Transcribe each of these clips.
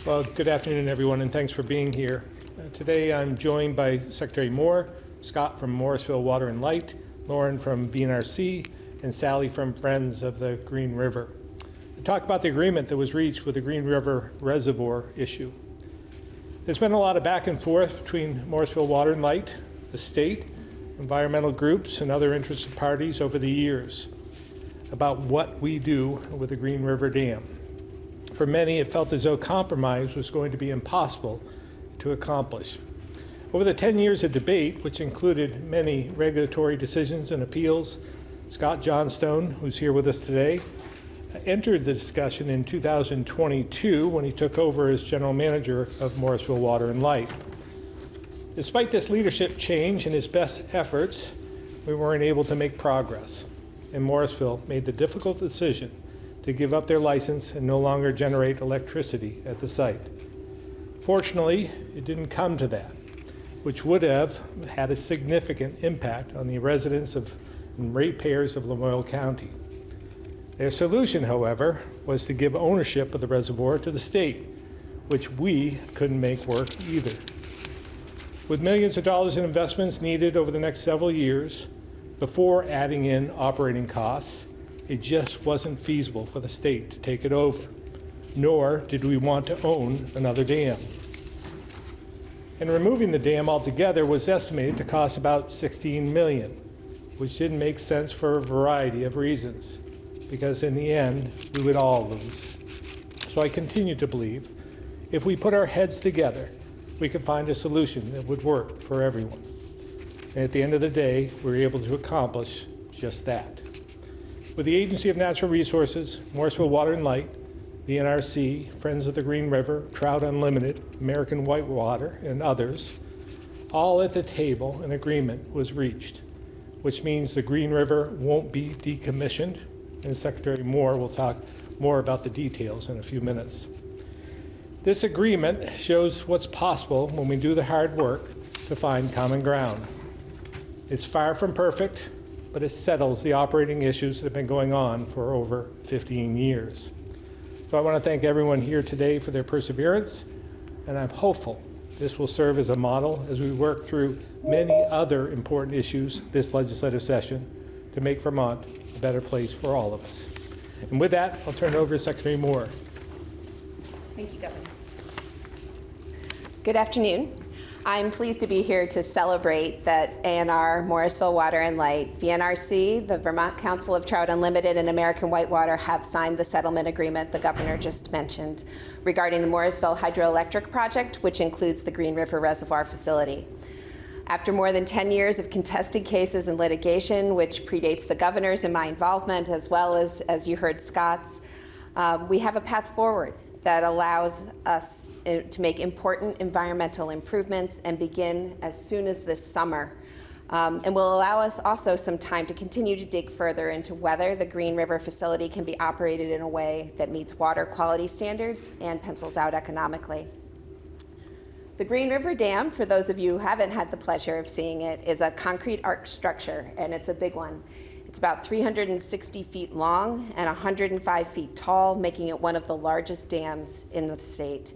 Well, good afternoon, everyone, and thanks for being here. Today I'm joined by Secretary Moore, Scott from Morrisville Water and Light, Lauren from VNRC, and Sally from Friends of the Green River, to talk about the agreement that was reached with the Green River Reservoir issue. There's been a lot of back and forth between Morrisville Water and Light, the state, environmental groups, and other interested parties over the years about what we do with the Green River Dam. For many, it felt as though compromise was going to be impossible to accomplish. Over the 10 years of debate, which included many regulatory decisions and appeals, Scott Johnstone, who's here with us today, entered the discussion in 2022 when he took over as general manager of Morrisville Water and Light. Despite this leadership change and his best efforts, we weren't able to make progress, and Morrisville made the difficult decision to give up their license and no longer generate electricity at the site. Fortunately, it didn't come to that, which would have had a significant impact on the residents and ratepayers of Lamoille County. Their solution, however, was to give ownership of the reservoir to the state, which we couldn't make work either. With millions of dollars in investments needed over the next several years, before adding in operating costs, it just wasn't feasible for the state to take it over, nor did we want to own another dam. And removing the dam altogether was estimated to cost about $16 million, which didn't make sense for a variety of reasons, because in the end, we would all lose. So I continue to believe if we put our heads together, we could find a solution that would work for everyone. And at the end of the day, we were able to accomplish just that. With the Agency of Natural Resources, Morrisville Water and Light, VNRC, Friends of the Green River, Trout Unlimited, American Whitewater, and others, all at the table, an agreement was reached, which means the Green River won't be decommissioned, and Secretary Moore will talk more about the details in a few minutes. This agreement shows what's possible when we do the hard work to find common ground. It's far from perfect, but it settles the operating issues that have been going on for over 15 years. So I want to thank everyone here today for their perseverance, and I'm hopeful this will serve as a model as we work through many other important issues this legislative session to make Vermont a better place for all of us. And with that, I'll turn it over to Secretary Moore. Thank you, Governor. Good afternoon. I'm pleased to be here to celebrate that ANR, Morrisville Water and Light, VNRC, the Vermont Council of Trout Unlimited, and American Whitewater have signed the settlement agreement the Governor just mentioned regarding the Morrisville Hydroelectric Project, which includes the Green River Reservoir facility. After more than 10 years of contested cases and litigation, which predates the Governor's and my involvement, as well as you heard Scott's, we have a path forward that allows us to make important environmental improvements and begin as soon as this summer. And will allow us also some time to continue to dig further into whether the Green River facility can be operated in a way that meets water quality standards and pencils out economically. The Green River Dam, for those of you who haven't had the pleasure of seeing it, is a concrete arch structure, and it's a big one. It's about 360 feet long and 105 feet tall, making it one of the largest dams in the state.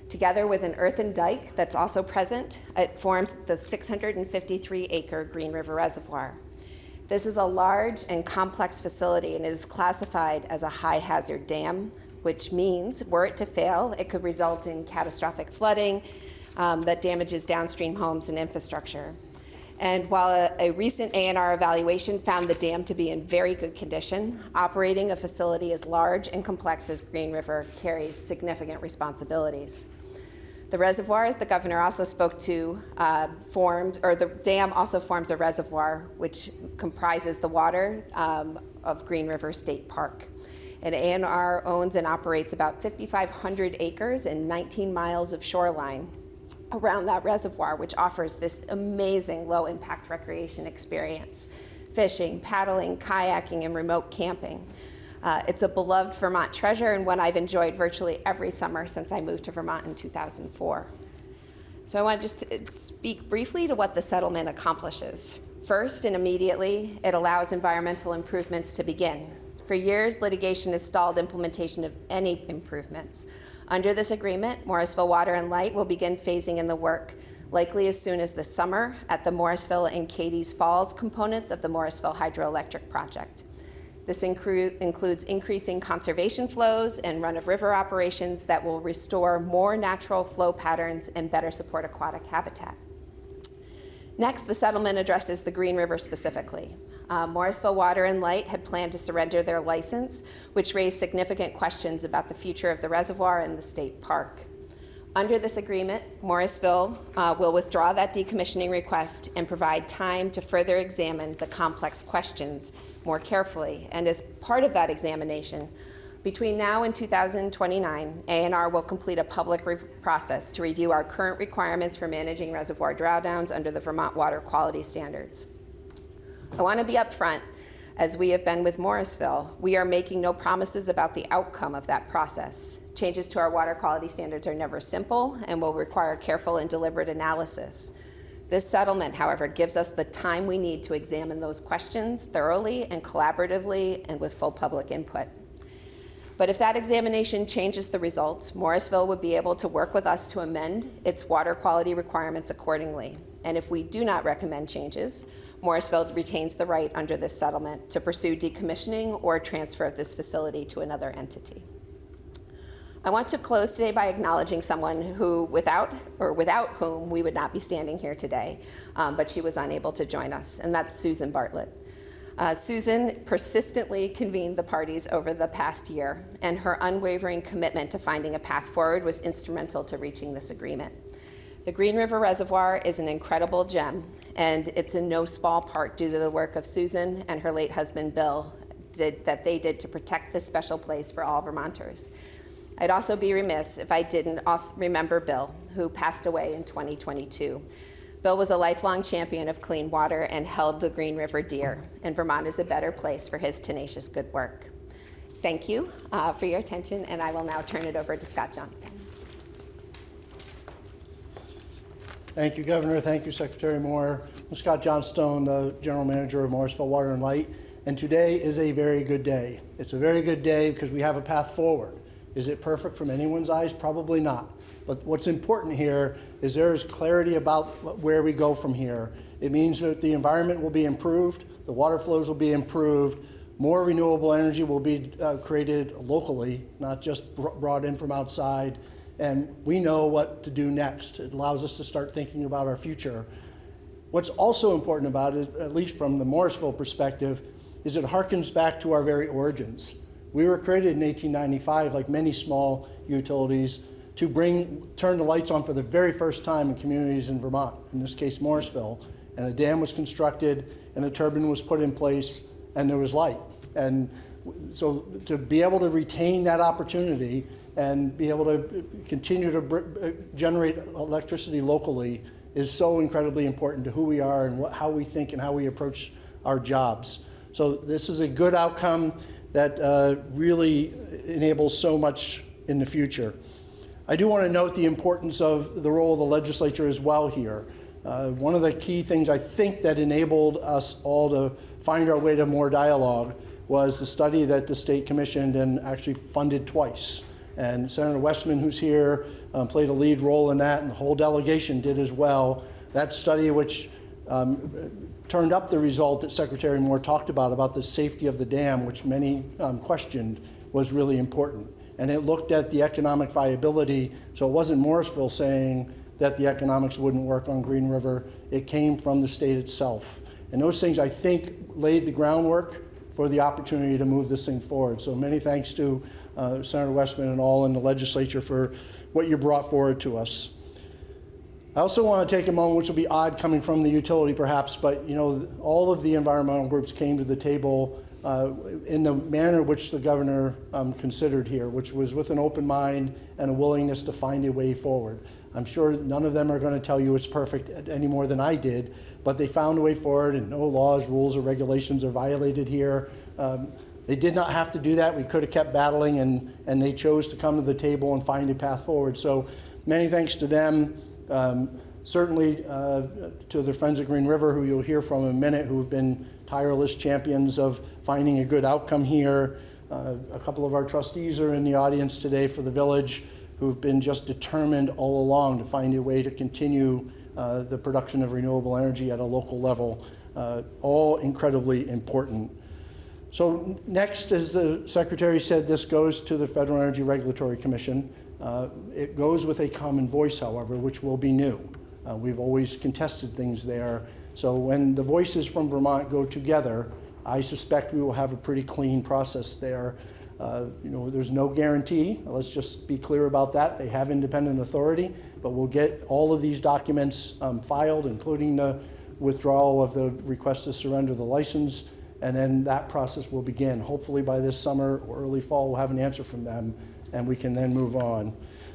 Together with an earthen dike that's also present, it forms the 653-acre Green River Reservoir. This is a large and complex facility and is classified as a high-hazard dam, which means, were it to fail, it could result in catastrophic flooding that damages downstream homes and infrastructure. And while a recent ANR evaluation found the dam to be in very good condition, operating a facility as large and complex as Green River carries significant responsibilities. The reservoir, as the Governor also spoke to, the dam also forms a reservoir which comprises the water of Green River State Park. And ANR owns and operates about 5,500 acres and 19 miles of shoreline around that reservoir, which offers this amazing low-impact recreation experience: fishing, paddling, kayaking, and remote camping. It's a beloved Vermont treasure and one I've enjoyed virtually every summer since I moved to Vermont in 2004. So I want to just speak briefly to what the settlement accomplishes. First and immediately, it allows environmental improvements to begin. For years, litigation has stalled implementation of any improvements. Under this agreement, Morrisville Water and Light will begin phasing in the work, likely as soon as this summer, at the Morrisville and Cadiz Falls components of the Morrisville Hydroelectric Project. This includes increasing conservation flows and run-of-river operations that will restore more natural flow patterns and better support aquatic habitat. Next, the settlement addresses the Green River specifically. Morrisville Water and Light had planned to surrender their license, which raised significant questions about the future of the reservoir and the state park. Under this agreement, Morrisville will withdraw that decommissioning request and provide time to further examine the complex questions more carefully. And as part of that examination, between now and 2029, ANR will complete a public process to review our current requirements for managing reservoir drawdowns under the Vermont Water Quality Standards. I want to be upfront, as we have been with Morrisville, we are making no promises about the outcome of that process. Changes to our water quality standards are never simple and will require careful and deliberate analysis. This settlement, however, gives us the time we need to examine those questions thoroughly and collaboratively and with full public input. But if that examination changes the results, Morrisville would be able to work with us to amend its water quality requirements accordingly. And if we do not recommend changes, Morrisville retains the right under this settlement to pursue decommissioning or transfer of this facility to another entity. I want to close today by acknowledging someone who, without whom we would not be standing here today, but she was unable to join us, and that's Susan Bartlett. Susan persistently convened the parties over the past year, and her unwavering commitment to finding a path forward was instrumental to reaching this agreement. The Green River Reservoir is an incredible gem, and it's in no small part due to the work of Susan and her late husband, Bill, that they did to protect this special place for all Vermonters. I'd also be remiss if I didn't also remember Bill, who passed away in 2022. Bill was a lifelong champion of clean water and held the Green River dear, and Vermont is a better place for his tenacious good work. Thank you for your attention, and I will now turn it over to Scott Johnstone. Thank you, Governor. Thank you, Secretary Moore. I'm Scott Johnstone, the General Manager of Morrisville Water and Light, and today is a very good day. It's a very good day because we have a path forward. Is it perfect from anyone's eyes? Probably not. But what's important here is there is clarity about where we go from here. It means that the environment will be improved, the water flows will be improved, more renewable energy will be created locally, not just brought in from outside, and we know what to do next. It allows us to start thinking about our future. What's also important about it, at least from the Morrisville perspective, is it harkens back to our very origins. We were created in 1895, like many small utilities, to turn the lights on for the very first time in communities in Vermont, in this case Morrisville. And a dam was constructed, and a turbine was put in place, and there was light. And so to be able to retain that opportunity and be able to continue to generate electricity locally is so incredibly important to who we are and how we think and how we approach our jobs. So this is a good outcome that really enables so much in the future. I do want to note the importance of the role of the legislature as well here. One of the key things I think that enabled us all to find our way to more dialogue was the study that the state commissioned and actually funded twice. And Senator Westman, who's here, played a lead role in that, and the whole delegation did as well. That study, which turned up the result that Secretary Moore talked about the safety of the dam, which many questioned, was really important. And it looked at the economic viability, so it wasn't Morrisville saying that the economics wouldn't work on Green River. It came from the state itself. And those things, I think, laid the groundwork for the opportunity to move this thing forward. So many thanks to Senator Westman and all in the legislature for what you brought forward to us. I also want to take a moment, which will be odd coming from the utility perhaps, but all of the environmental groups came to the table in the manner which the governor considered here, which was with an open mind and a willingness to find a way forward. I'm sure none of them are going to tell you it's perfect any more than I did, but they found a way forward, and no laws, rules, or regulations are violated here. They did not have to do that. We could have kept battling, and they chose to come to the table and find a path forward. So many thanks to them. Certainly to the Friends of Green River, who you'll hear from in a minute, who have been tireless champions of finding a good outcome here. A couple of our trustees are in the audience today for the village, who've been just determined all along to find a way to continue the production of renewable energy at a local level, all incredibly important. So next, as the Secretary said, this goes to the Federal Energy Regulatory Commission. It goes with a common voice, however, which will be new. We've always contested things there. So when the voices from Vermont go together, I suspect we will have a pretty clean process there. There's no guarantee. Let's just be clear about that. They have independent authority, but we'll get all of these documents filed, including the withdrawal of the request to surrender the license, and then that process will begin. Hopefully by this summer or early fall, we'll have an answer from them, and we can then move on.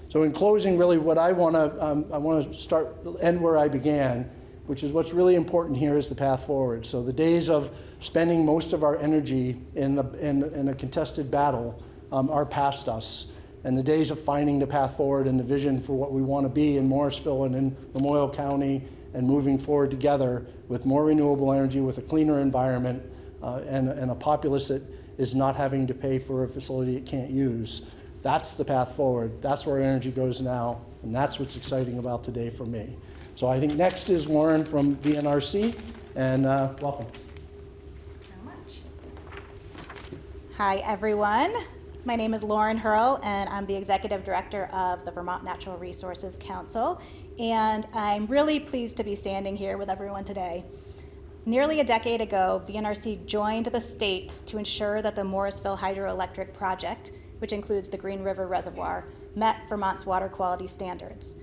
So in closing, really what I want to end where I began, which is what's really important here is the path forward. So the days of spending most of our energy in a contested battle are past us. And the days of finding the path forward and the vision for what we want to be in Morrisville and in Lamoille County and moving forward together with more renewable energy, with a cleaner environment, and a populace that is not having to pay for a facility it can't use. That's the path forward. That's where energy goes now, and that's what's exciting about today for me. So I think next is Lauren from VNRC, and welcome. So much. Hi, everyone. My name is Lauren Hurl, and I'm the Executive Director of the Vermont Natural Resources Council, and I'm really pleased to be standing here with everyone today. Nearly a decade ago, VNRC joined the state to ensure that the Morrisville Hydroelectric Project, which includes the Green River Reservoir, met Vermont's water quality standards.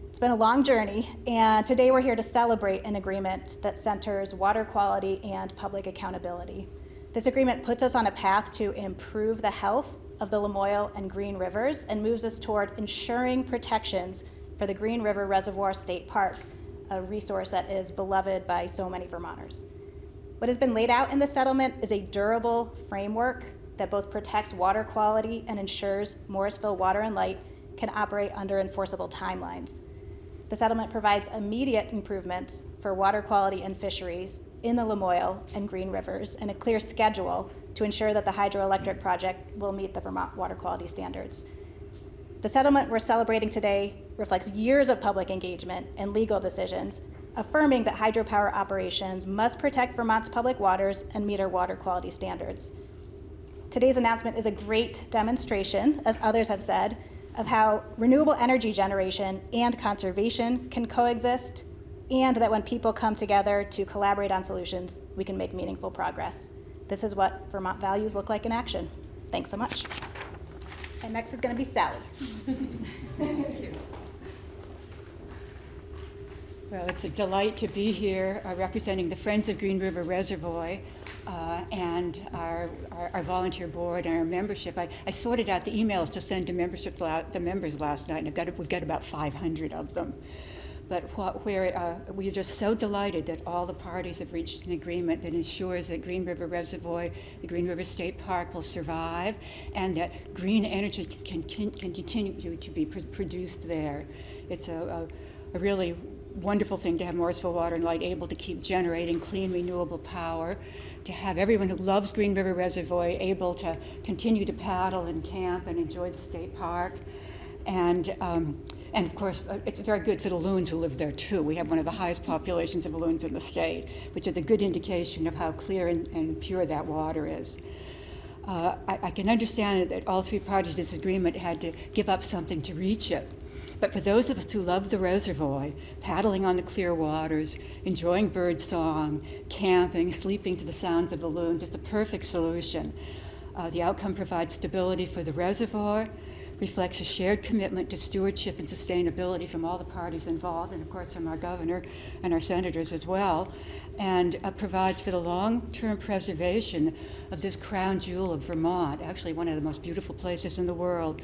It's been a long journey, and today we're here to celebrate an agreement that centers water quality and public accountability. This agreement puts us on a path to improve the health of the Lamoille and Green Rivers and moves us toward ensuring protections for the Green River Reservoir State Park, a resource that is beloved by so many Vermonters. What has been laid out in the settlement is a durable framework that both protects water quality and ensures Morrisville Water and Light can operate under enforceable timelines. The settlement provides immediate improvements for water quality and fisheries in the Lamoille and Green Rivers and a clear schedule to ensure that the hydroelectric project will meet the Vermont water quality standards. The settlement we're celebrating today reflects years of public engagement and legal decisions, affirming that hydropower operations must protect Vermont's public waters and meet our water quality standards. Today's announcement is a great demonstration, as others have said, of how renewable energy generation and conservation can coexist, and that when people come together to collaborate on solutions, we can make meaningful progress. This is what Vermont values look like in action. Thanks so much. And next is going to be Sally. Thank you. Well, it's a delight to be here representing the Friends of Green River Reservoir and our volunteer board and our membership. I sorted out the emails to send to the members last night, and we've got about 500 of them. But we are just so delighted that all the parties have reached an agreement that ensures that Green River Reservoir, the Green River State Park will survive, and that green energy can continue to be produced there. It's a really wonderful thing to have Morrisville Water and Light able to keep generating clean, renewable power, to have everyone who loves Green River Reservoir able to continue to paddle and camp and enjoy the state park. And of course, it's very good for the loons who live there too. We have one of the highest populations of loons in the state, which is a good indication of how clear and pure that water is. I can understand that all three parties to this agreement had to give up something to reach it. But for those of us who love the reservoir, paddling on the clear waters, enjoying bird song, camping, sleeping to the sounds of the loons, it's a perfect solution. The outcome provides stability for the reservoir, reflects a shared commitment to stewardship and sustainability from all the parties involved, and of course from our governor and our senators as well, and provides for the long-term preservation of this crown jewel of Vermont, actually one of the most beautiful places in the world,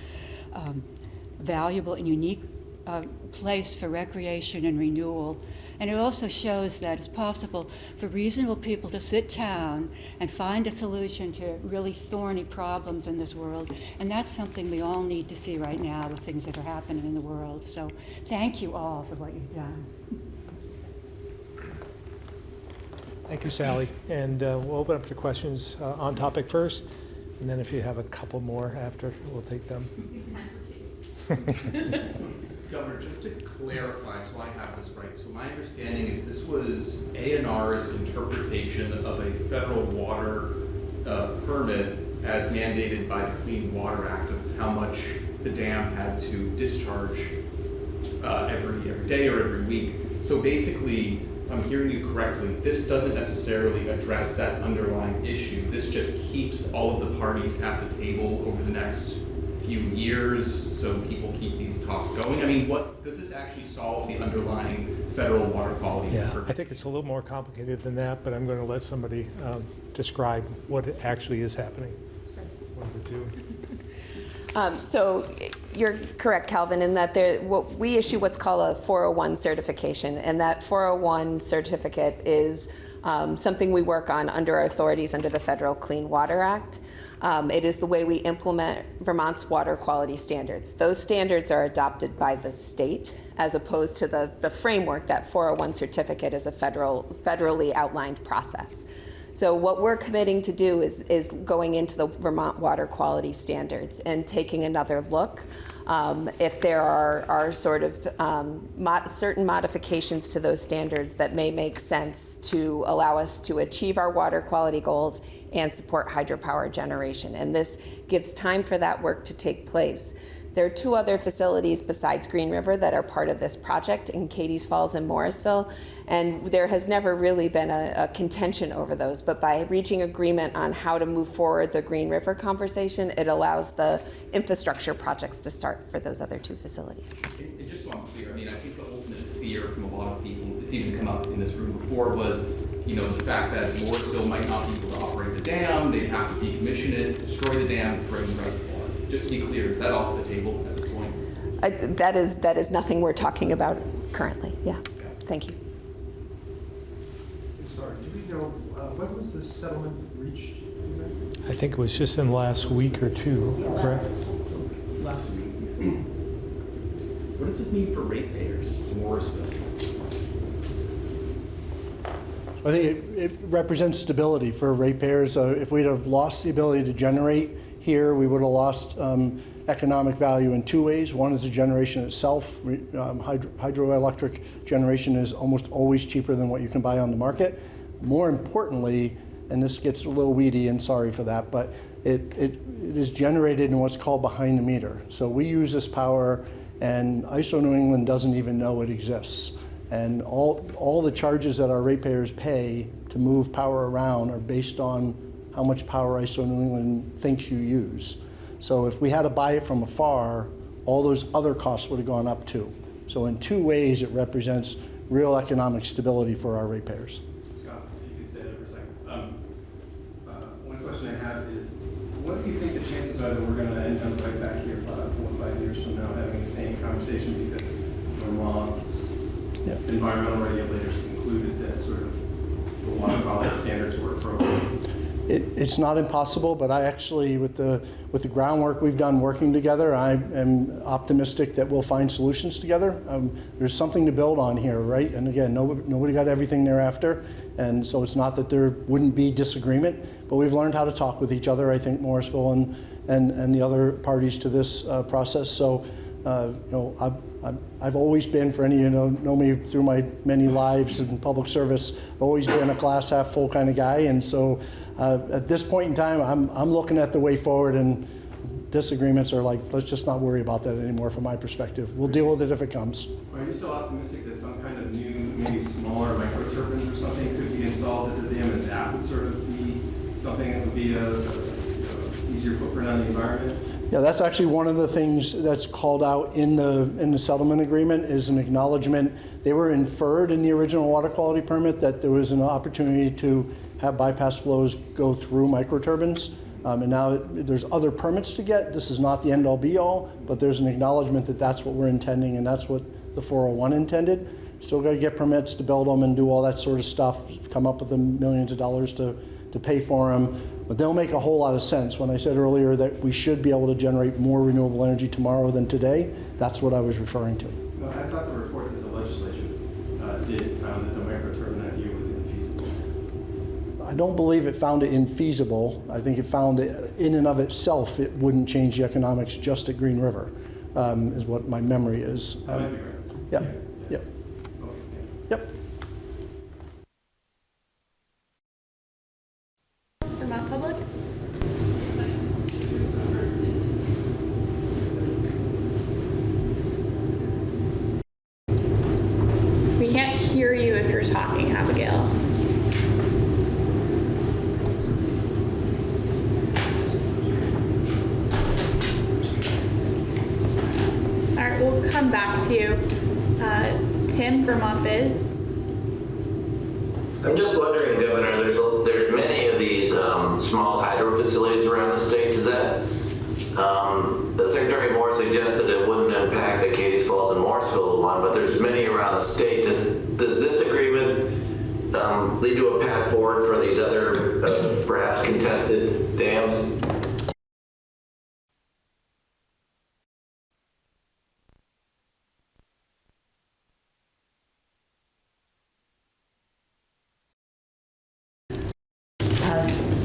valuable and unique place for recreation and renewal. And it also shows that it's possible for reasonable people to sit down and find a solution to really thorny problems in this world. And that's something we all need to see right now with things that are happening in the world. So thank you all for what you've done. Thank you, Sally. And we'll open up to questions on topic first, and then if you have a couple more after, we'll take them. Governor, just to clarify, so I have this right, so my understanding is this was ANR's interpretation of a federal water permit as mandated by the Clean Water Act of how much the dam had to discharge every day or every week. So basically, if I'm hearing you correctly, this doesn't necessarily address that underlying issue. This just keeps all of the parties at the table over the next few years, so people keep these talks going. I mean, what does this actually solve the underlying federal water quality? Yeah, purpose? I think it's a little more complicated than that, but I'm going to let somebody describe what actually is happening. Number two. So you're correct, Calvin, in that we issue what's called a 401 certification, and that 401 certificate is something we work on under our authorities under the Federal Clean Water Act. It is the way we implement Vermont's water quality standards. Those standards are adopted by the state as opposed to the framework. That 401 certificate is a federally outlined process. So what we're committing to do is going into the Vermont water quality standards and taking another look. If there are sort of certain modifications to those standards that may make sense to allow us to achieve our water quality goals and support hydropower generation. And this gives time for that work to take place. There are two other facilities besides Green River that are part of this project in Cadies Falls and Morrisville, and there has never really been a contention over those, but by reaching agreement on how to move forward the Green River conversation, it allows the infrastructure projects to start for those other two facilities. And just so I'm clear, I mean, I think the ultimate fear from a lot of people, it's even come up in this room before, was, you know, the fact that Morrisville might not be able to operate the dam, they'd have to decommission it, destroy the dam, drain the reservoir. Just to be clear, is that off the table at this point? That is nothing we're talking about currently. Yeah. Thank you. I'm sorry, do we know, when was this settlement reached? I think it was just in the last week or two, correct? Last week. What does this mean for ratepayers in Morrisville? I think it represents stability for ratepayers. If we'd have lost the ability to generate here, we would have lost economic value in two ways. One is the generation itself. Hydroelectric generation is almost always cheaper than what you can buy on the market. More importantly, and this gets a little weedy and sorry for that, but it is generated in what's called behind the meter. So we use this power and ISO New England doesn't even know it exists. And all the charges that our ratepayers pay to move power around are based on how much power ISO New England thinks you use. So if we had to buy it from afar, all those other costs would have gone up too. So in two ways, it represents real economic stability for our ratepayers. Scott, if you could stay there for a second. One question I have is, what do you think the chances are that we're going to end up right back here 4 or 5 years from now having the same conversation because Vermont's environmental regulators concluded that sort of the water quality standards were appropriate? It's not impossible, but I actually, with the groundwork we've done working together, I am optimistic that we'll find solutions together. There's something to build on here, right? And again, nobody got everything thereafter, and so it's not that there wouldn't be disagreement, but we've learned how to talk with each other, I think, Morrisville and the other parties to this process. So, I've always been, for any of you who know me through my many lives in public service, I've always been a glass half full kind of guy, and so at this point in time, I'm looking at the way forward, and disagreements are like, let's just not worry about that anymore from my perspective. We'll deal with it if it comes. Are you still optimistic that some kind of new, maybe smaller microturbines or something could be installed at the dam, and that would sort of be something that would be a easier footprint on the environment? Yeah, that's actually one of the things that's called out in the settlement agreement is an acknowledgement. They were inferred in the original water quality permit that there was an opportunity to have bypass flows go through microturbines. And now there's other permits to get. This is not the end all be all, but there's an acknowledgement that that's what we're intending and that's what the 401 intended. Still got to get permits to build them and do all that sort of stuff, come up with the millions of dollars to pay for them. But they'll make a whole lot of sense. When I said earlier that we should be able to generate more renewable energy tomorrow than today, that's what I was referring to. No, I thought the report that the legislature did found that the microturbine idea was infeasible. I don't believe it found it infeasible. I think it found that in and of itself, it wouldn't change the economics just at Green River. is what my memory is. That might be right. Yep, yep, Okay, yep. Vermont Public? We can't hear you if you're talking, Abigail. All right, we'll come back to you. Tim, Vermont Biz. I'm just wondering, Governor, there's many of these small hydro facilities around the state. Does that, the Secretary Moore suggested it wouldn't impact the Cadiz Falls and Morrisville one, but there's many around the state. Does this agreement lead to a path forward for these other perhaps contested dams?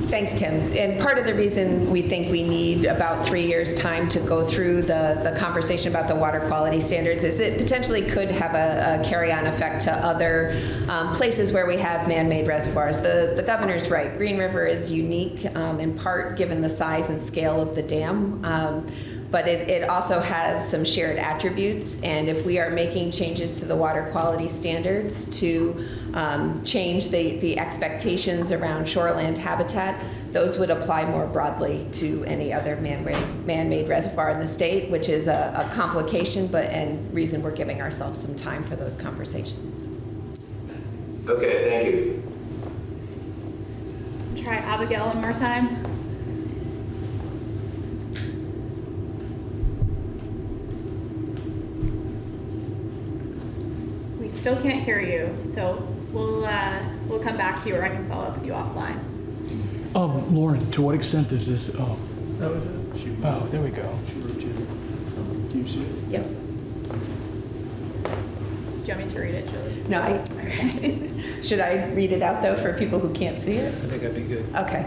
Thanks, Tim. And part of the reason we think we need about 3 years' time to go through the conversation about the water quality standards is it potentially could have a carry-on effect to other places where we have man-made reservoirs. The governor's right. Green River is unique in part given the size and scale of the dam. But it also has some shared attributes, and if we are making changes to the water quality standards to change the expectations around shoreland habitat, those would apply more broadly to any other man-made reservoir in the state, which is a complication and reason we're giving ourselves some time for those conversations. Okay, thank you. Try Abigail one more time. We still can't hear you, so we'll come back to you, or I can follow up with you offline. Lauren, to what extent is this, That was it. oh, there we go. Do you see it? Yep. Do you want me to read it, Julie? No, should I read it out though for people who can't see it? I think that'd be good. Okay.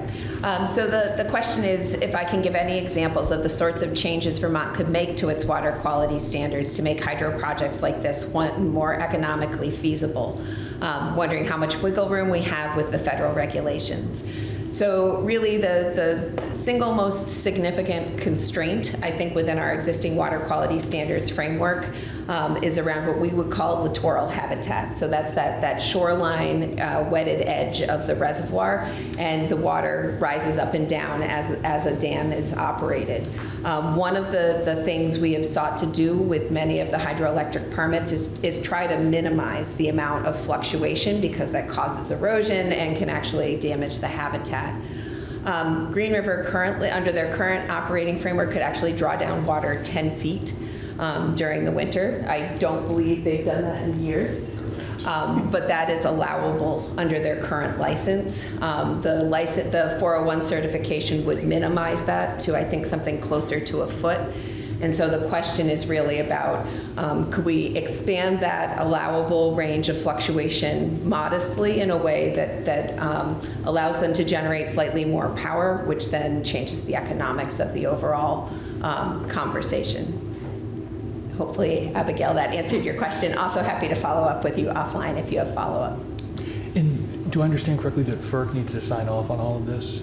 So the question is if I can give any examples of the sorts of changes Vermont could make to its water quality standards to make hydro projects like this one more economically feasible. Wondering how much wiggle room we have with the federal regulations. So really the single most significant constraint, I think, within our existing water quality standards framework is around what we would call littoral habitat. So that's that shoreline wetted edge of the reservoir, and the water rises up and down as a dam is operated. One of the things we have sought to do with many of the hydroelectric permits is try to minimize the amount of fluctuation, because that causes erosion and can actually damage the habitat. Green River currently, under their current operating framework, could actually draw down water 10 feet during the winter. I don't believe they've done that in years, but that is allowable under their current license. The 401 certification would minimize that to, I think, something closer to a foot. And so the question is really about, could we expand that allowable range of fluctuation modestly in a way that allows them to generate slightly more power, which then changes the economics of the overall conversation. Hopefully, Abigail, that answered your question. Also happy to follow up with you offline if you have follow-up. And do I understand correctly that FERC needs to sign off on all of this?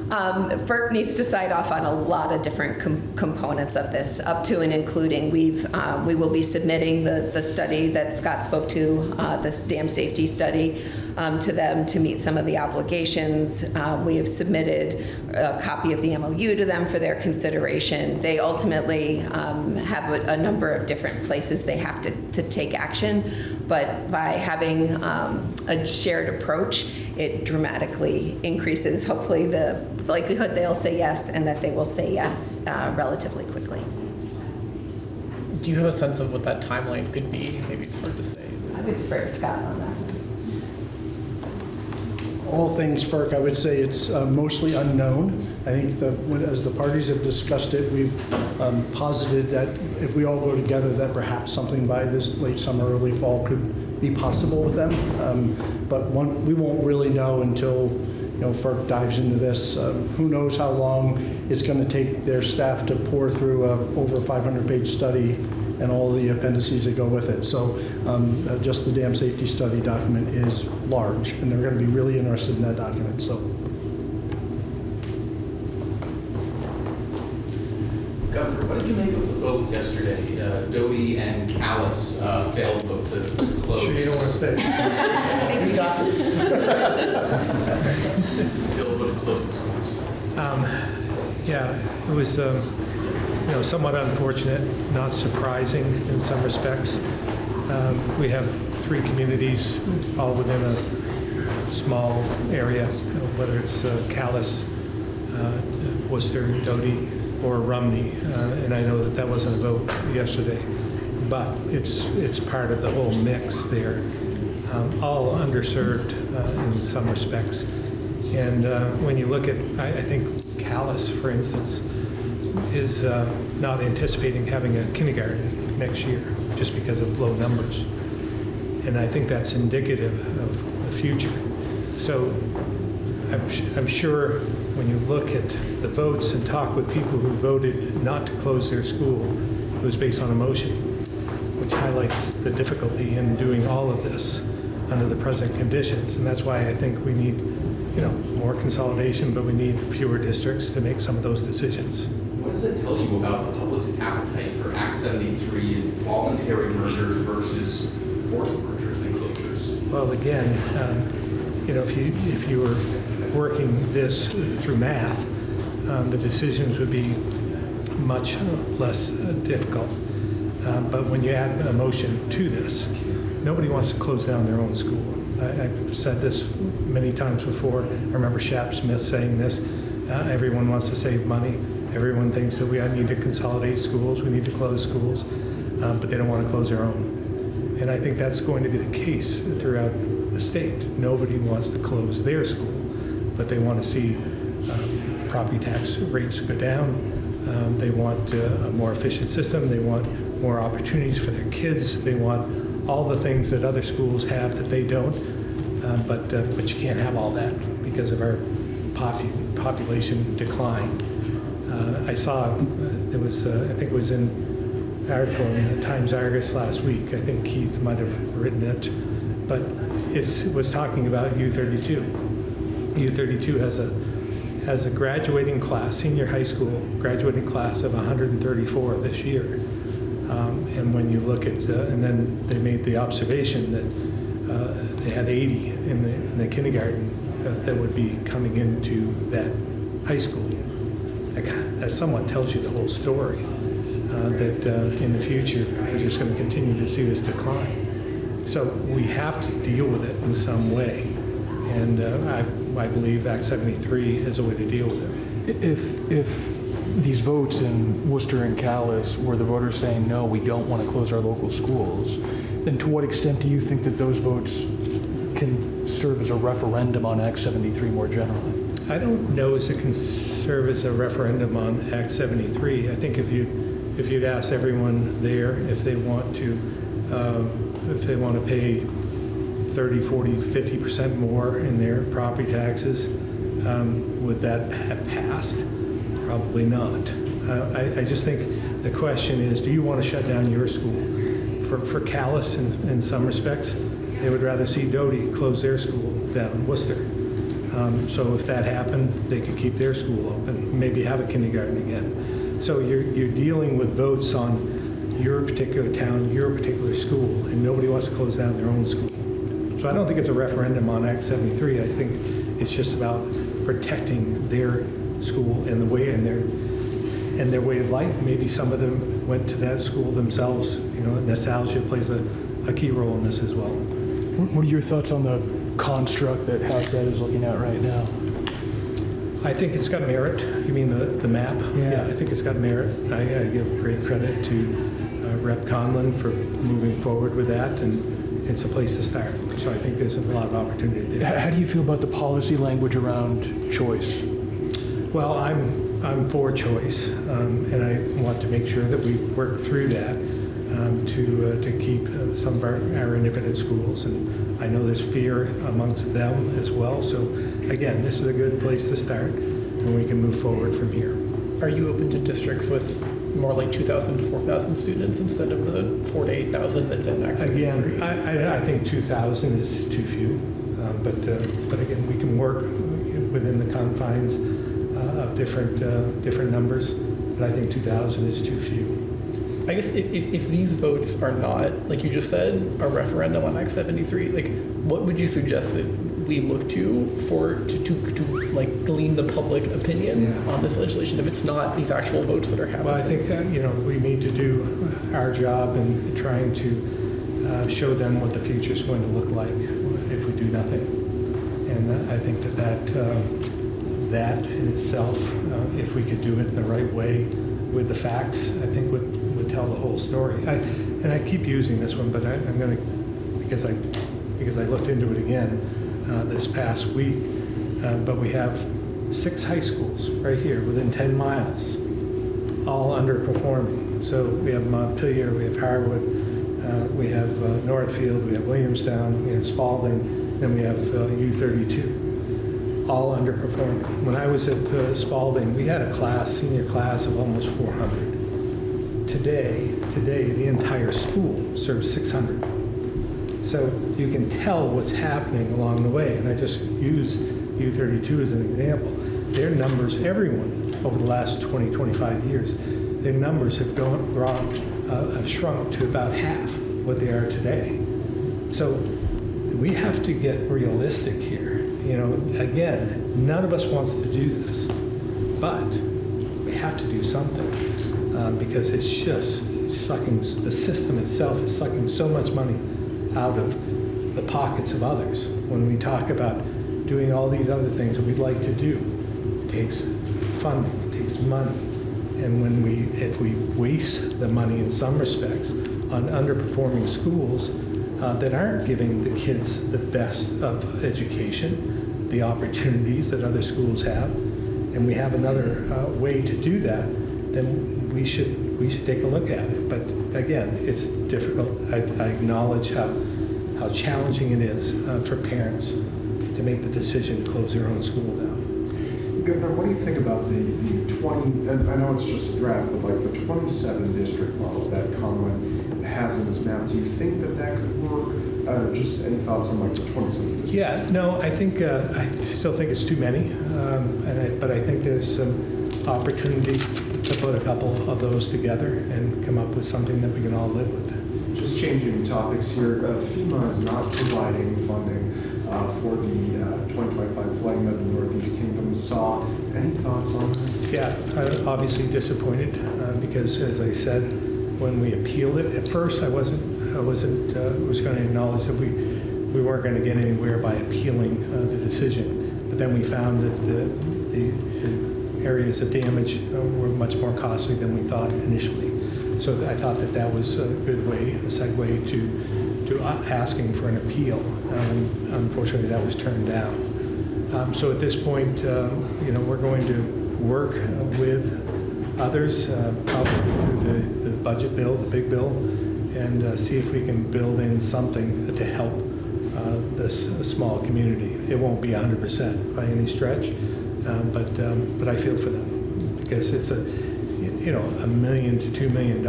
FERC needs to sign off on a lot of different components of this, up to and including we will be submitting the study that Scott spoke to, this dam safety study, to them to meet some of the obligations. We have submitted a copy of the MOU to them for their consideration. They ultimately have a number of different places they have to take action, but by having a shared approach, it dramatically increases, hopefully, the likelihood they'll say yes, and that they will say yes relatively quickly. Do you have a sense of what that timeline could be? Maybe it's hard to say. I would defer to Scott on that. All things FERC, I would say it's mostly unknown. I think as the parties have discussed it, we've posited that if we all go together, that perhaps something by this late summer, early fall could be possible with them. But we won't really know until FERC dives into this. Who knows how long it's going to take their staff to pour through a over 500-page study and all the appendices that go with it. So just the dam safety study document is large, and they're going to be really interested in that document. So. Governor, what did you make of the vote yesterday? Doty and Callis failed vote to close. Sure you don't want to stay? We got this. Failed vote to close the schools. Yeah, it was somewhat unfortunate, not surprising in some respects. We have 3 communities all within a small area, whether it's Callis, Worcester, Doty, or Rumney, and I know that wasn't a vote yesterday, but it's part of the whole mix there. All underserved in some respects, and when you look at, I think Callis, for instance, is not anticipating having a kindergarten next year just because of low numbers, and I think that's indicative of the future. So I'm sure when you look at the votes and talk with people who voted not to close their school, it was based on emotion, which highlights the difficulty in doing all of this under the present conditions. And that's why I think we need, more consolidation, but we need fewer districts to make some of those decisions. What does that tell you about the public's appetite for Act 73 and voluntary mergers versus forced mergers and closures? Well, again, if you were working this through math, the decisions would be much less difficult. But when you add emotion to this, nobody wants to close down their own school. I've said this many times before. I remember Shap Smith saying this. Everyone wants to save money. Everyone thinks that we need to consolidate schools, we need to close schools, but they don't want to close their own. And I think that's going to be the case throughout the state. Nobody wants to close their school, but they want to see property tax rates go down. They want a more efficient system. They want more opportunities for their kids. They want all the things that other schools have that they don't. But you can't have all that because of our population decline. I saw it was I think it was in an article in the Times Argus last week. I think Keith might have written it, but it was talking about U32. U32 has a graduating class, senior high school graduating class of 134 this year. And when you look at, and then they made the observation that they had 80 in the kindergarten that would be coming into that high school. That somewhat tells you the whole story, that in the future we're just going to continue to see this decline. So we have to deal with it in some way, and I believe Act 73 is a way to deal with it. If these votes in Worcester and Callis were the voters saying, no, we don't want to close our local schools, then to what extent do you think that those votes can serve as a referendum on Act 73 more generally? I don't know if it can serve as a referendum on Act 73. I think if you'd ask everyone there if they want to pay 30, 40, 50% more in their property taxes, would that have passed? Probably not. I just think the question is, do you want to shut down your school? For Callis, in some respects, they would rather see Doty close their school down in Worcester. So if that happened, they could keep their school open, maybe have a kindergarten again. So you're dealing with votes on your particular town, your particular school, and nobody wants to close down their own school. So I don't think it's a referendum on Act 73. I think it's just about protecting their school and the way and their way of life. Maybe some of them went to that school themselves. Nostalgia plays a key role in this as well. What are your thoughts on the construct that House Ed is looking at right now? I think it's got merit. You mean the map? Yeah, I think it's got merit. I give great credit to Rep. Conlon for moving forward with that, and it's a place to start. So I think there's a lot of opportunity there. How do you feel about the policy language around choice? Well, I'm for choice, and I want to make sure that we work through that. to keep some of our independent schools. And I know there's fear amongst them as well. So again, this is a good place to start, and we can move forward from here. Are you open to districts with more like 2,000 to 4,000 students instead of the 4,000 to 8,000 that's in Act 73? Again, I think 2,000 is too few, but again, we can work within the confines of different numbers, but I think 2,000 is too few. I guess if these votes are not, like you just said, a referendum on Act 73, like what would you suggest that we look to like glean the public opinion on this legislation if it's not these actual votes that are happening? Well, I think we need to do our job in trying to show them what the future is going to look like if we do nothing. And I think that in itself, if we could do it in the right way with the facts, I think would tell the whole story. And I keep using this one, but I'm going to, because I looked into it again this past week, but we have 6 high schools right here within 10 miles, all underperforming. So we have Montpelier, we have Harwood, we have Northfield, we have Williamstown, we have Spalding, then we have U32, all underperforming. When I was at Spalding, we had a senior class of almost 400. Today, the entire school serves 600. So you can tell what's happening along the way. And I just use U32 as an example. Their numbers, everyone over the last 20, 25 years, their numbers have have shrunk to about half what they are today. So we have to get realistic here. Again, none of us wants to do this, but we have to do something because it's just sucking, the system itself is sucking so much money out of the pockets of others. When we talk about doing all these other things that we'd like to do, it takes funding, it takes money. And if we waste the money in some respects on underperforming schools that aren't giving the kids the best of education, the opportunities that other schools have, and we have another way to do that, then we should take a look at it. But again, it's difficult. I acknowledge how challenging it is for parents to make the decision to close their own school down. Governor, what do you think about the 20, and I know it's just a draft, but like the 27 district model that Conlon has in his map, do you think that could work? Just any thoughts on like the 27 districts? Yeah, no, I think, I still think it's too many, but I think there's some opportunity to put a couple of those together and come up with something that we can all live with. Just changing topics here, FEMA is not providing funding for the 2025 flooding that the Northeast Kingdom saw. Any thoughts on that? Yeah, I'm obviously disappointed because, as I said, when we appealed it, at first I was going to acknowledge that we weren't going to get anywhere by appealing the decision. But then we found that the areas of damage were much more costly than we thought initially. So I thought that was a good way, a segue to asking for an appeal. Unfortunately, that was turned down. So at this point, we're going to work with others, probably through the budget bill, the big bill, and see if we can build in something to help this small community. It won't be 100% by any stretch, but I feel for them because it's $1 million to $2 million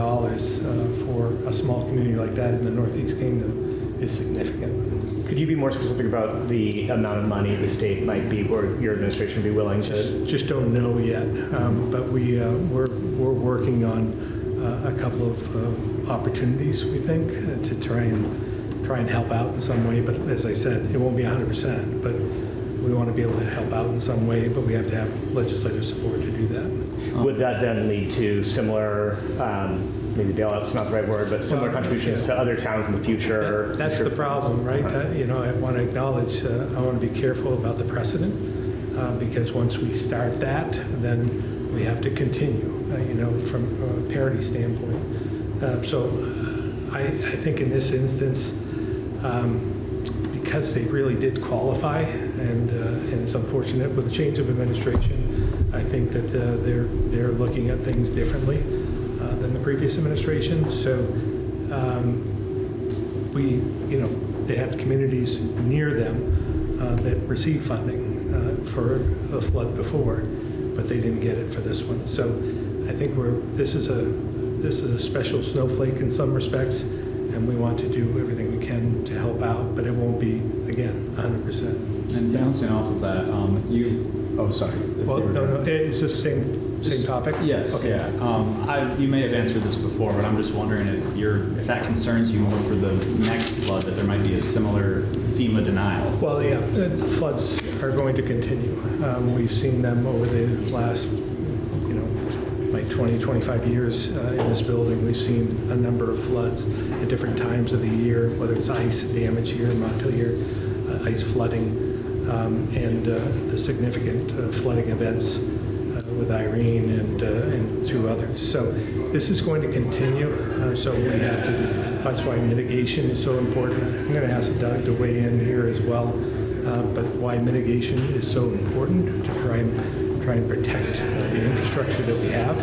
for a small community like that in the Northeast Kingdom is significant. Could you be more specific about the amount of money the state might be, or your administration would be willing to? Just don't know yet, but we're working on a couple of opportunities, we think, to try and help out in some way. But as I said, it won't be 100%, but we want to be able to help out in some way, but we have to have legislative support to do that. Would that then lead to similar, maybe bailout's not the right word, but similar contributions to other towns in the future? That's the problem, right? I want to acknowledge, I want to be careful about the precedent, because once we start that, then we have to continue, from a parity standpoint. So I think in this instance, because they really did qualify, and it's unfortunate with the change of administration, I think that they're looking at things differently than the previous administration. So they had communities near them that received funding for the flood before, but they didn't get it for this one. So I think this is a special snowflake in some respects, and we want to do everything we can to help out, but it won't be, again, 100%. And bouncing off of that, oh, sorry. Well, no, it's the same topic? Yes, Okay. yeah. You may have answered this before, but I'm just wondering if that concerns you more for the next flood, that there might be a similar FEMA denial. Well, yeah, floods are going to continue. We've seen them over the last, like 20, 25 years in this building. We've seen a number of floods at different times of the year, whether it's ice damage here in Montpelier, ice flooding, and the significant flooding events with Irene and two others. So this is going to continue. So we have to, that's why mitigation is so important. I'm going to ask Doug to weigh in here as well. But why mitigation is so important to try and protect the infrastructure that we have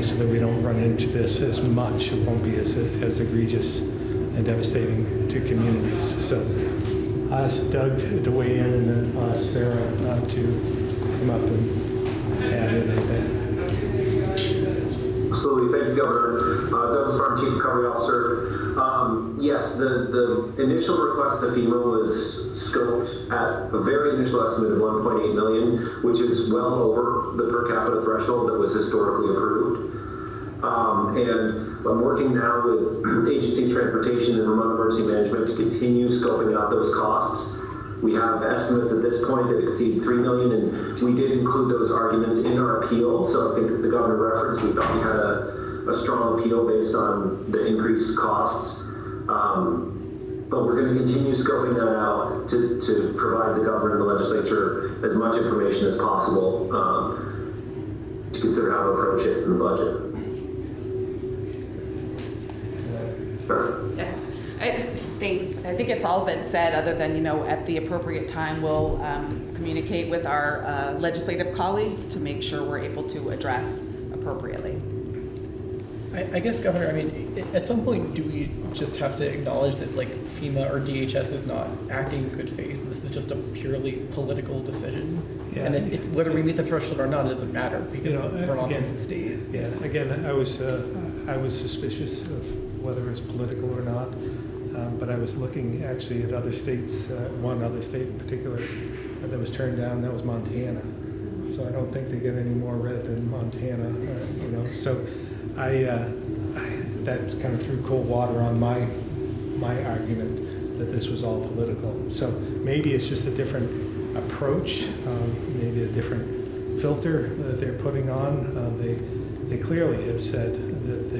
so that we don't run into this as much. It won't be as egregious and devastating to communities. So I'll ask Doug to weigh in, and then I'll ask Sarah to come up and add in anything. Absolutely, thank you, Governor. Douglas Farm, Chief Recovery Officer. Yes, the initial request to FEMA was scoped at a very initial estimate of $1.8 million, which is well over the per capita threshold that was historically approved. And I'm working now with Agency of Transportation and Vermont Emergency Management to continue scoping out those costs. We have estimates at this point that exceed $3 million, and we did include those arguments in our appeal. So I think the governor referenced, we thought we had a strong appeal based on the increased costs. But we're going to continue scoping that out to provide the governor and the legislature as much information as possible to consider how to approach it in the budget. Sure. Yeah. Thanks. I think it's all been said, other than, at the appropriate time, we'll communicate with our legislative colleagues to make sure we're able to address appropriately. I guess, Governor, at some point, do we just have to acknowledge that, FEMA or DHS is not acting in good faith, and this is just a purely political decision? Yeah. And whether we meet the threshold or not, it doesn't matter, because Vermont's a big state. Yeah, again, I was suspicious of whether it's political or not, but I was looking actually at other states, one other state in particular that was turned down, that was Montana. So I don't think they get any more red than Montana, So that kind of threw cold water on my argument that this was all political. So maybe it's just a different approach, maybe a different filter that they're putting on. They clearly have said that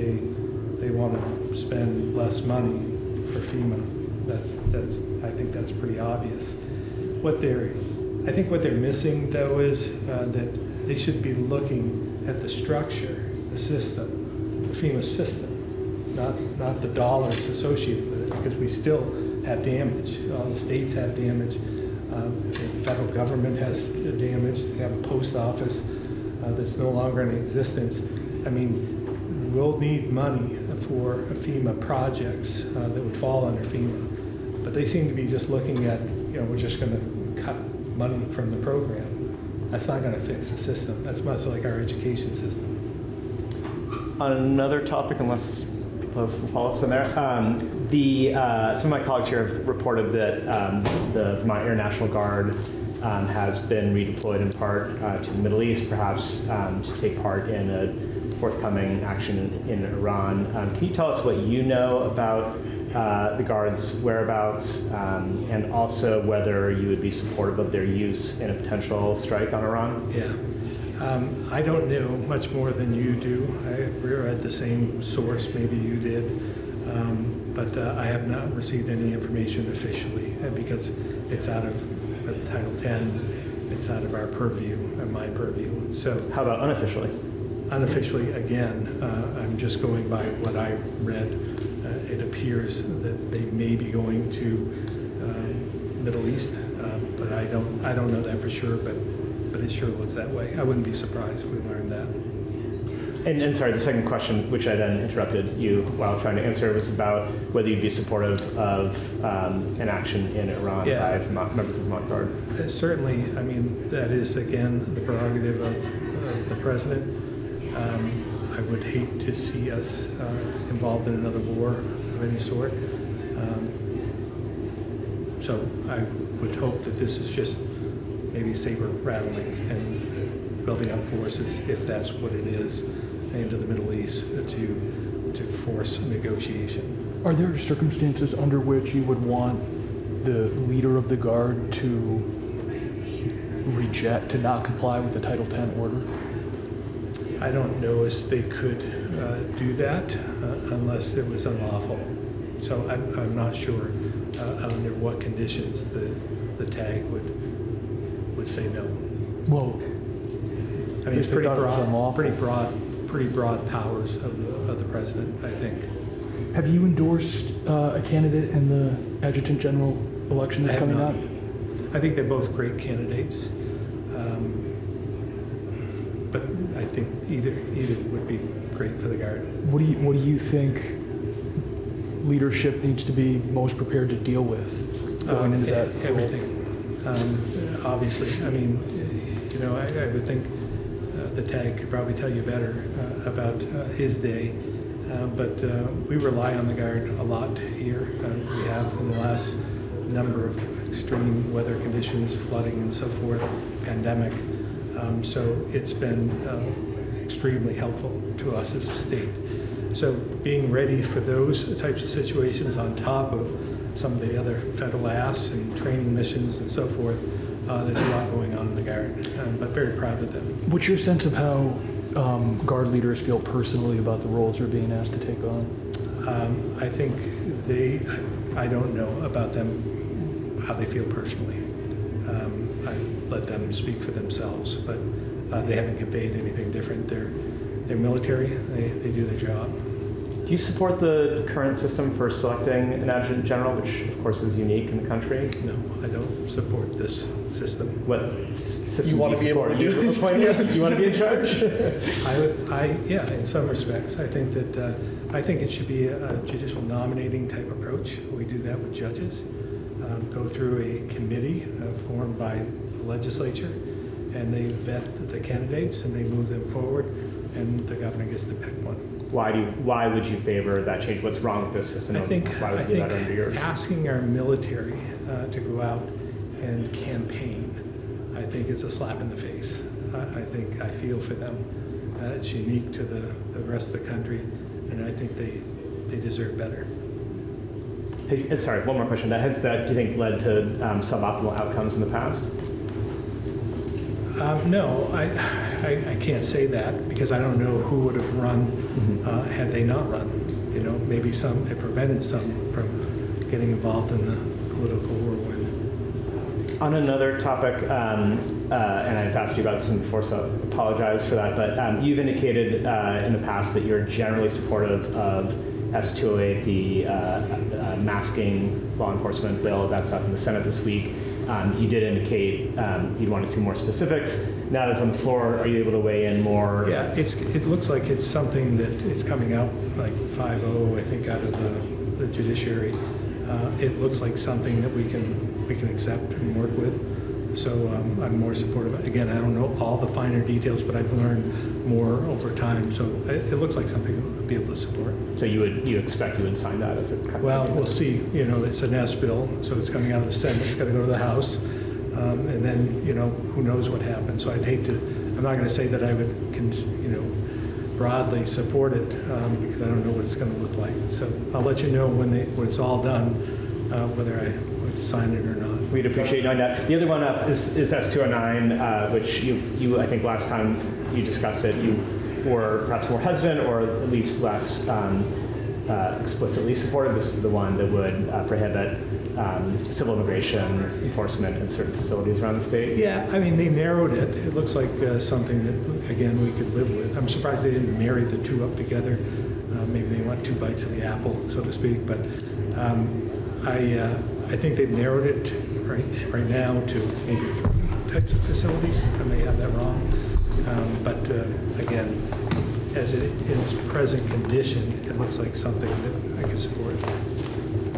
they want to spend less money for FEMA. I think that's pretty obvious. I think what they're missing, though, is that they should be looking at the structure, the system, the FEMA system, not the dollars associated with it, because we still have damage. All the states have damage. The federal government has damage. They have a post office that's no longer in existence. We'll need money for FEMA projects that would fall under FEMA. But they seem to be just looking at, we're just going to cut money from the program. That's not going to fix the system. That's much like our education system. On another topic, unless people have follow-ups on there, some of my colleagues here have reported that the Vermont Air National Guard has been redeployed in part to the Middle East, perhaps to take part in a forthcoming action in Iran. Can you tell us what you know about the Guard's whereabouts, and also whether you would be supportive of their use in a potential strike on Iran? Yeah. I don't know much more than you do. We're at the same source, maybe you did, but I have not received any information officially because it's out of Title 10. It's out of our purview, my purview. So how about unofficially? Unofficially, again, I'm just going by what I read. It appears that they may be going to Middle East, but I don't know that for sure. But it sure looks that way. I wouldn't be surprised if we learned that. And sorry, the second question, which I then interrupted you while trying to answer, was about whether you'd be supportive of an action in Iran by members of the Vermont Guard. Certainly, I mean, that is, again, the prerogative of the president. I would hate to see us involved in another war of any sort. So I would hope that this is just maybe saber rattling and building up forces, if that's what it is, into the Middle East to force negotiation. Are there circumstances under which you would want the leader of the Guard to reject, to not comply with the Title X order? I don't know if they could do that unless it was unlawful. So I'm not sure under what conditions the TAG would say no. Well, I mean, it's pretty broad powers of the president, I think. Have you endorsed a candidate in the Adjutant General election that's coming up? I think they're both great candidates, but I think either would be great for the Guard. What do you think leadership needs to be most prepared to deal with going into that role? Everything. Obviously, I mean, you know, I would think the TAG could probably tell you better about his day, but we rely on the Guard a lot here. We have in the last number of extreme weather conditions, flooding and so forth, pandemic. So it's been extremely helpful to us as a state. So being ready for those types of situations on top of some of the other federal asks and training missions and so forth, there's a lot going on in the Guard, but very proud of them. What's your sense of how Guard leaders feel personally about the roles they're being asked to take on? I think I don't know about them, how they feel personally. I let them speak for themselves, but they haven't conveyed anything different. They're military, they do their job. Do you support the current system for selecting an adjutant general, which of course is unique in the country? No, I don't support this system. What system You want to be able to do this? You want to be in charge? Yeah, in some respects. I think that I think it should be a judicial nominating type approach. We do that with judges. Go through a committee formed by the legislature, and they vet the candidates and they move them forward, and the governor gets to pick one. Why would you favor that change? What's wrong with this system? I think yours? Asking our military to go out and campaign, I think it's a slap in the face. I feel for them. It's unique to the rest of the country, and I think they deserve better. Hey, sorry, one more question. Has that, do you think, led to suboptimal outcomes in the past? No, I can't say that because I don't know who would have run had they not run. You know, maybe it prevented some from getting involved in the political whirlwind. On another topic, and I've asked you about this one before, so I apologize for that, but you've indicated in the past that you're generally supportive of S208, the masking law enforcement bill that's up in the Senate this week. You did indicate you'd want to see more specifics. Now that it's on the floor, are you able to weigh in more? Yeah, it looks like it's something that it's coming out like 5-0, I think, out of the judiciary. It looks like something that we can accept and work with. So I'm more supportive. Again, I don't know all the finer details, but I've learned more over time. So it looks like something we'll be able to support. So you expect you would sign that if it comes? Well, we'll see. You know, it's an S bill, so it's coming out of the Senate. It's got to go to the House, and then who knows what happens. So I'd hate to. I'm not going to say that I would, broadly support it because I don't know what it's going to look like. So I'll let you know when it's all done whether I would sign it or not. We'd appreciate knowing that. The other one up is S209, which you I think last time you discussed it, you were perhaps more hesitant or at least less explicitly supportive. This is the one that would prohibit civil immigration enforcement in certain facilities around the state. Yeah, I mean, they narrowed it. It looks like something that, again, we could live with. I'm surprised they didn't marry the two up together. Maybe they want two bites of the apple, so to speak. But I think they've narrowed it right now to maybe 3 types of facilities. I may have that wrong. But again, as it in its present condition, it looks like something that I can support.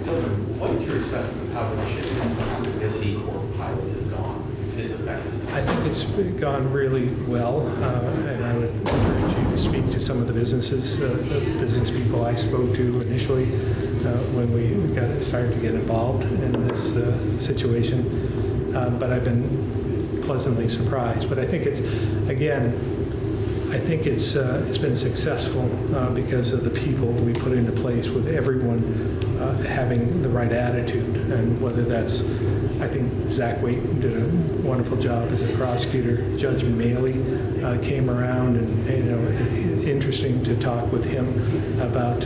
Governor, what's your assessment of how the shipping accountability core pilot has gone and its effectiveness? I think it's gone really well, and I would encourage you to speak to some of the businesses, the business people I spoke to initially when we started to get involved in this situation. But I've been pleasantly surprised. But I think it's, again, I think it's been successful because of the people we put into place, with everyone having the right attitude, and whether that's, I think Zach Waite did a wonderful job as a prosecutor. Judge Maley came around, and interesting to talk with him about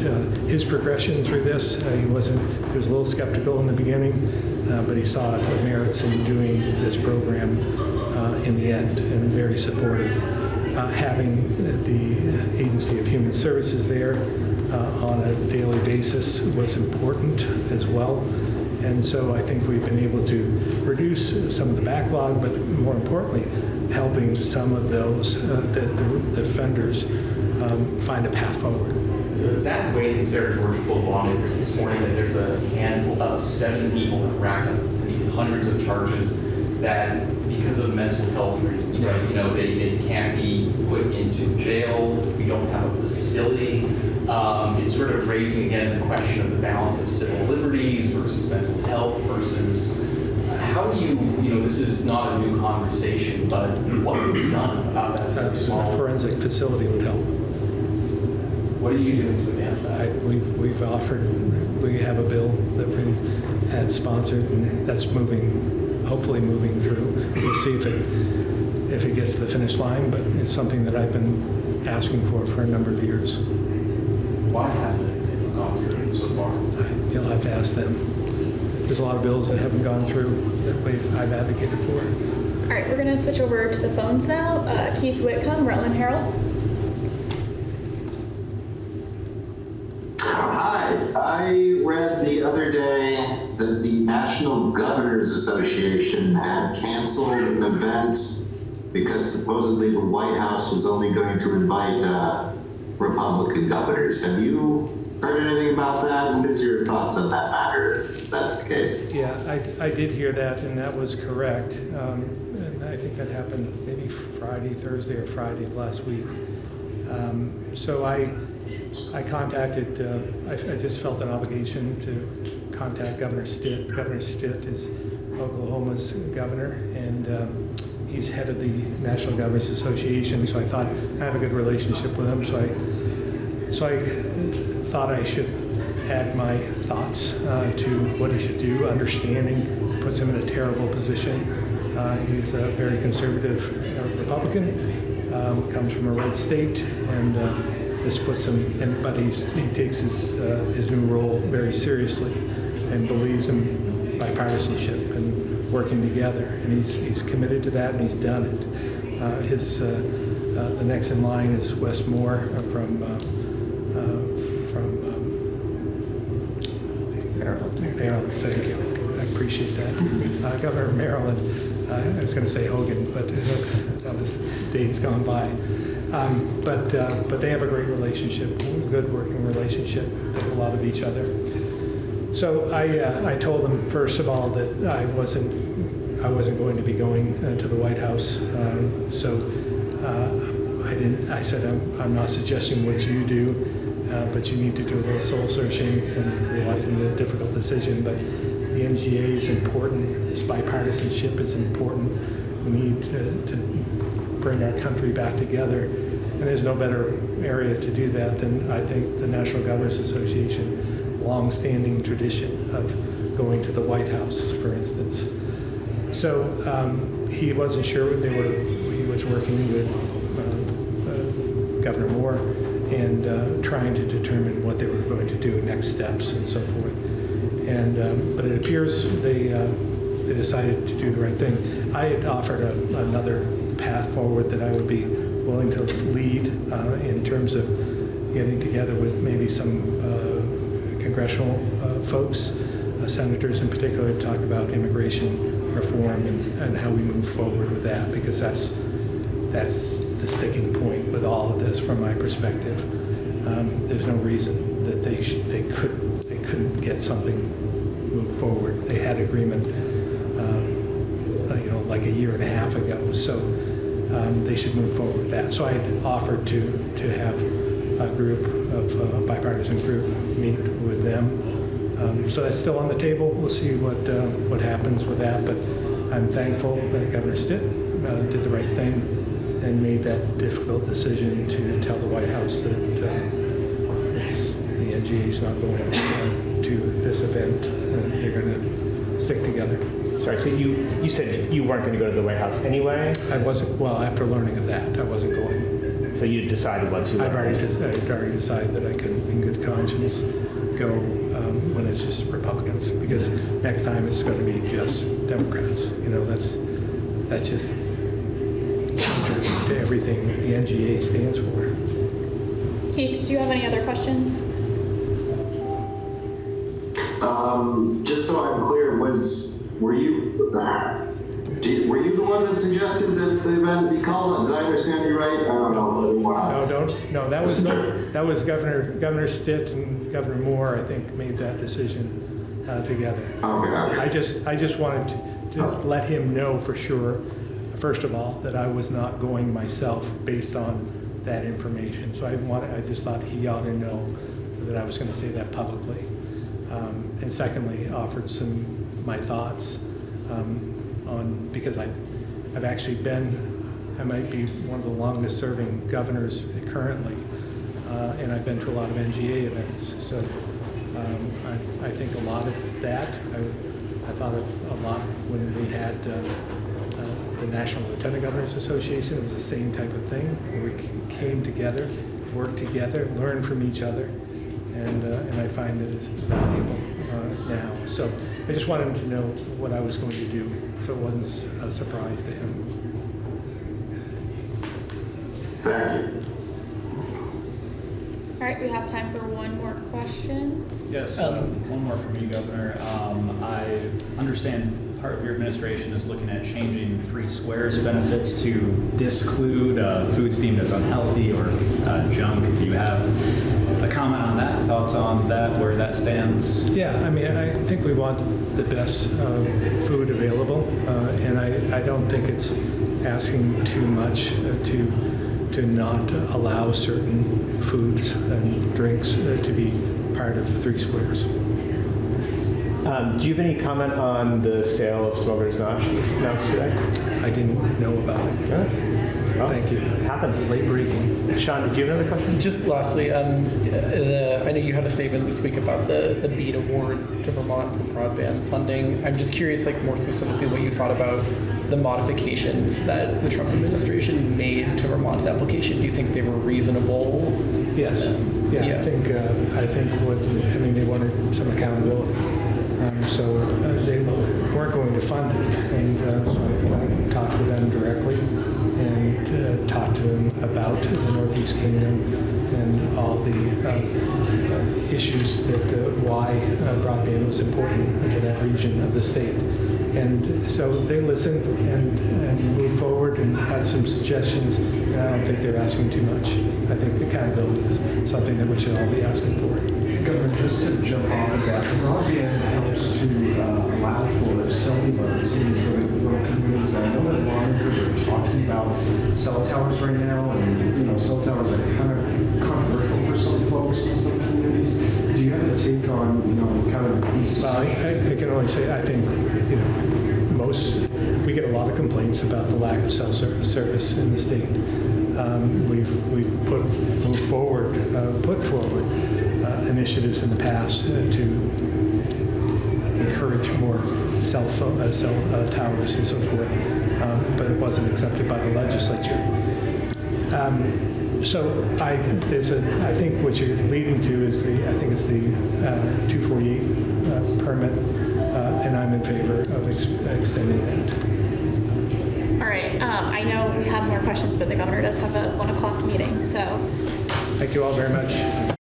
his progression through this. He was a little skeptical in the beginning, but he saw the merits in doing this program in the end, and very supportive. Having the Agency of Human Services there on a daily basis was important as well. And so I think we've been able to reduce some of the backlog, but more importantly, helping some of those that the offenders find a path forward. Zach Wade and Sarah George told lawmakers this morning that there's a handful, about 7 people that rack up potentially hundreds of charges that, because of mental health reasons, right? You know, they can't be put into jail. We don't have a facility. It's sort of raising again the question of the balance of civil liberties versus mental health versus how do you know, this is not a new conversation, but what can be done about that very small? A forensic facility would help. What are you doing to advance that? We've offered, we have a bill that we had sponsored, and that's hopefully moving through. We'll see if it gets to the finish line, but it's something that I've been asking for a number of years. Why hasn't it gone through so far? You'll have to ask them. There's a lot of bills that haven't gone through that I've advocated for. All right, we're going to switch over to the phones now. Keith Whitcomb, Rutland Herald. Hi, I read the other day that the National Governors Association had canceled an event because supposedly the White House was only going to invite Republican governors. Have you heard anything about that? What is your thoughts on that matter, if that's the case? Yeah, I did hear that, and that was correct. And I think that happened maybe Thursday or Friday of last week. So I contacted, I just felt an obligation to contact Governor Stitt. Governor Stitt is Oklahoma's governor, and he's head of the National Governors Association, so I thought I have a good relationship with him, so I thought I should add my thoughts to what he should do. Understanding puts him in a terrible position. He's a very conservative Republican, comes from a red state, and this puts him in, but he takes his new role very seriously and believes in bipartisanship and working together, and he's committed to that, and he's done it. The next in line is Wes Moore from Maryland. Thank you. I appreciate that. Governor of Maryland. I was going to say Hogan, but that was days gone by. But they have a great relationship, good working relationship. They have a lot of each other. So I told them first of all that I wasn't going to be going to the White House. I said I'm not suggesting what you do, but you need to do a little soul searching and realizing the difficult decision. But the NGA is important. This bipartisanship is important. We need to bring our country back together. And there's no better area to do that than, I think, the National Governors Association, long-standing tradition of going to the White House, for instance. So he wasn't sure. He was working with Governor Moore and trying to determine what they were going to do, next steps, and so forth. And but it appears they decided to do the right thing. I had offered another path forward that I would be willing to lead in terms of getting together with maybe some congressional folks, senators in particular, to talk about immigration reform and how we move forward with that, because that's the sticking point with all of this from my perspective. There's no reason that they couldn't get something moved forward. They had agreement, like a year and a half ago, so they should move forward with that. So I had offered to have a group of bipartisan group meet with them. So that's still on the table. We'll see what happens with that, but I'm thankful that Governor Stitt did the right thing and made that difficult decision to tell the White House that the NGA is not going to this event. They're going to stick together. Sorry, so you said you weren't going to go to the White House anyway? I wasn't. Well, after learning of that, I wasn't going. So you decided once you I'd already decided that I can, in good conscience, go when it's just Republicans, because next time it's going to be just Democrats. That's just contrary to everything the NGA stands for. Keith, did you have any other questions? Just so I'm clear, were you the one that suggested that the event be called? Did I understand you right? I don't know. No, that was Governor Stitt and Governor Moore, I think, made that decision together. Okay. I just wanted to let him know for sure, first of all, that I was not going myself based on that information. So I just thought he ought to know that I was going to say that publicly. And secondly, offered my thoughts on, because I've actually been, I might be one of the longest serving governors currently, and I've been to a lot of NGA events. So I think a lot of that, I thought of a lot when we had the National Lieutenant Governors Association. It was the same type of thing. We came together, worked together, learned from each other, and I find that it's valuable now. So I just wanted him to know what I was going to do, so it wasn't a surprise to him. Thank you. All right, we have time for one more question. Yes, one more from you, Governor. I understand part of your administration is looking at changing 3 Squares benefits to disclude foods deemed as unhealthy or junk. Do you have a comment on that? Thoughts on that, where that stands? Yeah, I mean, I think we want the best food available, and I don't think it's asking too much to not allow certain foods and drinks to be part of 3 Squares. Do you have any comment on the sale of Smuggler's Notch announced today? I didn't know about it. Good. Well, thank you. Happened. Late breaking. Sean, did you have another question? Just lastly, I know you had a statement this week about the BEAD award to Vermont for broadband funding. I'm just curious, more specifically, what you thought about the modifications that the Trump administration made to Vermont's application. Do you think they were reasonable? Yes. Yeah. I think they wanted some accountability. So they weren't going to fund it, and so I talked to them directly and talked to them about the Northeast Kingdom and all the issues that why broadband was important to that region of the state. And so they listened and moved forward and had some suggestions, and I don't think they're asking too much. I think accountability is something that we should all be asking for. Governor, just to jump off of that, broadband helps to allow for cellular in some of these really rural communities. I know that lawmakers are talking about cell towers right now, and cell towers are kind of controversial for some folks in some communities. Do you have a take on kind of these? Well, I can only say I think we get a lot of complaints about the lack of cell service in the state. We've put forward initiatives in the past to encourage more cell towers and so forth, but it wasn't accepted by the legislature. So I think what you're leading to is the 248 permit, and I'm in favor of extending that. All right, I know we have more questions, but the governor does have a 1 o'clock meeting, so. Thank you all very much.